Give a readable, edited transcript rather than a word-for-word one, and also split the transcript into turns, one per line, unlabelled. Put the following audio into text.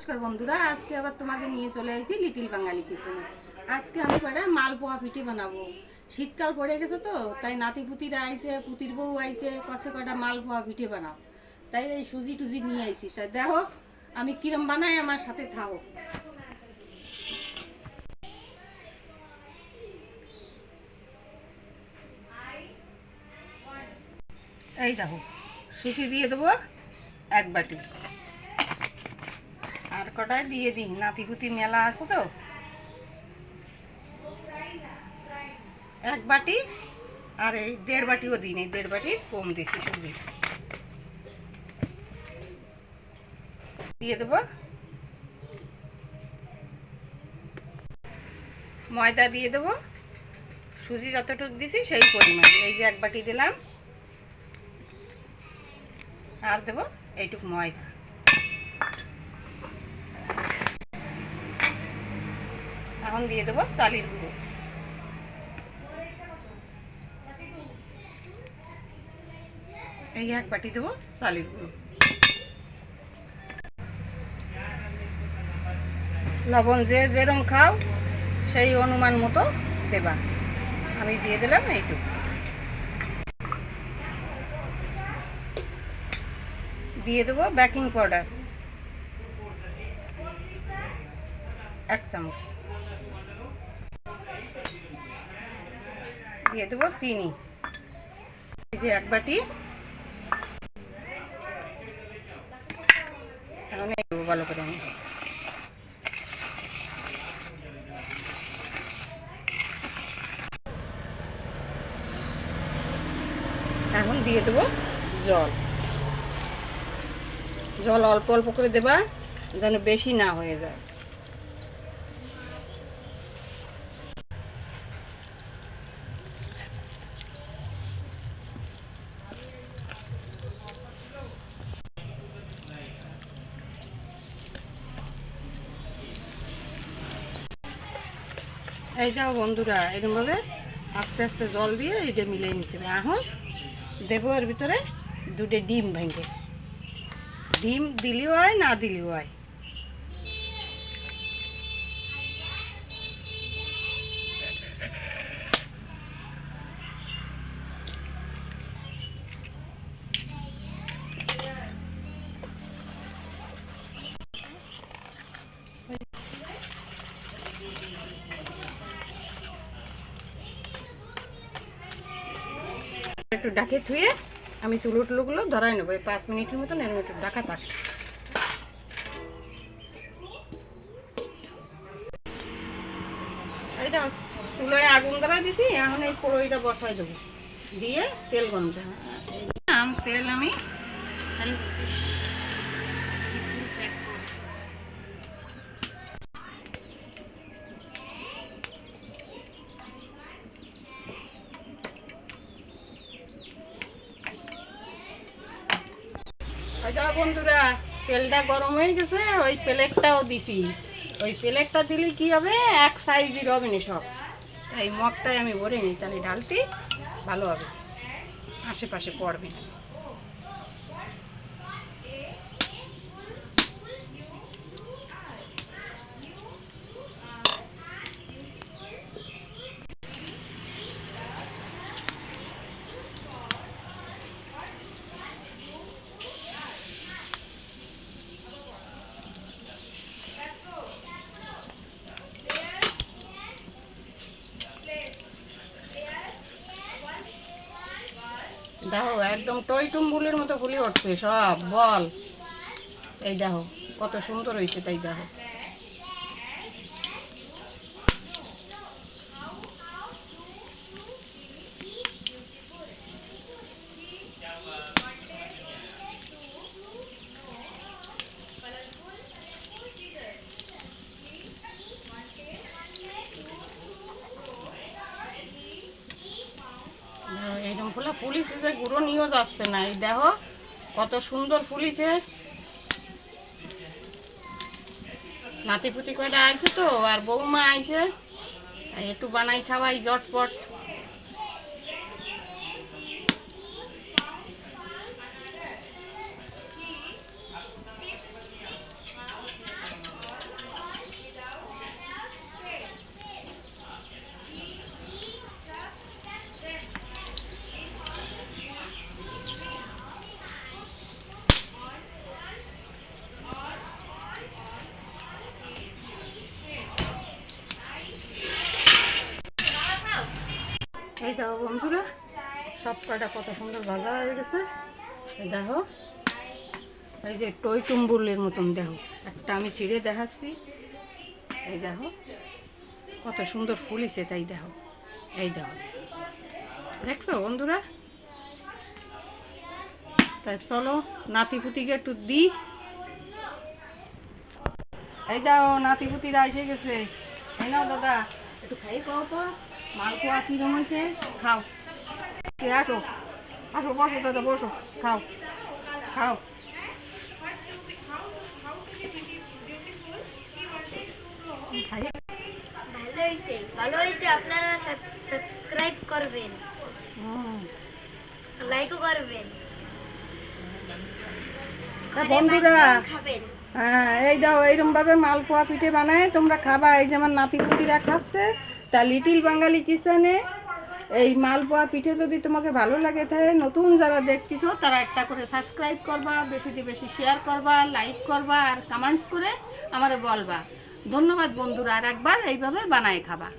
নমস্কার বন্ধুরা, আজকে আবার তোমাকে নিয়ে চলে এসেছি লিটিল বাঙালি কিচেনে। আজকে আমি কয়টা মালপোয়া পিঠে বানাবো। শীতকাল পড়ে গেছে তো, তাই নাতি পুতিরা আইছে, পুতির বউ আইছে, কষে কয়টা মালপোয়া পিঠে বানাও। তাই এই সুজি টুজি নিয়ে আইছি। তাই দেখো আমি কিরম বানাই, আমার সাথে থাকো। এই দেখো সুজি দিয়ে দেবো 1 বাটি, আর কটায় দিয়ে দিই, নাতিপুতি মেলা আছে তো। 1 বাটি, আর এই 1.5 বাটিও দিই নি, 1.5 বাটি কম দিছি সুজি। দিয়ে দেবো ময়দা, দিয়ে দেবো সুজি যতটুকু দিছি সেই পরিমাণ। এই যে 1 বাটি দিলাম, আর দেবো এইটুকু ময়দা। এখন দিয়ে দেবো চালের গুঁড়ো, এই 1 বাটি দেবো চালের গুঁড়ো। লবণ যে যেরকম খাও সেই অনুমান মতো দেবা। আমি দিয়ে দিলাম এইটুকু। দিয়ে দেবো বেকিং পাউডার 1 চামচ। দিয়ে দেবো চিনি, এই যে 1 বাটি। এখন দেবো ভালো করে আমি। এখন দিয়ে দেবো জল। জল অল্প অল্প করে দেবা, যেন বেশি না হয়ে যায়। এই যাও বন্ধুরা, এরকমভাবে আস্তে আস্তে জল দিয়ে এটা মিলিয়ে নিতে হবে। এখন দেবো এর ভিতরে 2টে ডিম ভেঙে। ডিম দিলেও হয়, না দিলেও হয়। একটু ঢাকে ধুয়ে আমি চুলো টুলোগুলো ধরাই নেবো। 5 মিনিটের মতন এর একটু ঢাকা থাক। এই দাও, চুলোয় আগুন ধরাই দিছি। এখন এই কড়াইটা বসাই দেবো, দিয়ে তেল গরম তেল আমি বন্ধুরা, তেলটা গরম হয়ে গেছে। ওই প্লেটটাও দিছি। ওই প্লেটটা দিলে কি হবে, এক সাইজই হবে না সব। তাই মগটাই আমি ভরে নিই, তাহলে ডালতে ভালো হবে, আশেপাশে পড়বে না। দেখো একদম টই টুম্বুলের মতো ফুলে উঠছে সব বল। এই দেখো কত সুন্দর হয়েছে, তাই দেখো। এইরকম ফুলা ফুলিছে যে গুঁড়ো নিয়েও যাচ্ছে না। এই দেখো কত সুন্দর ফুলিছে। নাতিপুতি কয়টা আইছে তো, আর বৌমা আইছে, একটু বানাই খাওয়াই জটপট। সব কটা কত সুন্দর ভাজা হয়ে গেছে। এই দেখো, এই যে টই টুম্বুলের মতন দেখো, একটা আমি ছিঁড়ে দেখাচ্ছি। এই দেখো কত সুন্দর ফুলিছে, তাই দেখো, এই দেখো, দেখছো বন্ধুরা? তাই চলো নাতিপুতিকে একটু দিই। এই দাও, নাতিপুতিরা এসে গেছে। এই নাও দাদা, একটু খাই খাও তো, মালপোয়া কিরম হয়েছে, খাও। আসো আসো, বসো দাদা, বসো, খাও খাও। খাই।
ভালো হয়েছে। আপনারা সাবস্ক্রাইব করবেন, লাইকও করবেন,
বন্ধুরা
খাবেন।
হ্যাঁ, এই দাও, এইরকম ভাবে মালপোয়া পিঠে বানায় তোমরা খাবা। এই যেমন নাতিপুতিরা খাচ্ছে, তা লিটিল বাঙালি কিচেনে এই মালপোয়া পিঠে যদি তোমাকে ভালো লাগে, তাহলে নতুন যারা দেখতেছো তারা একটা করে সাবস্ক্রাইব করবা, বেশি বেশি শেয়ার করবা, লাইক করবা, আর কমেন্টস করে আমারে বলবা। ধন্যবাদ বন্ধুরা, আর একবার এইভাবে বানায় খাবা।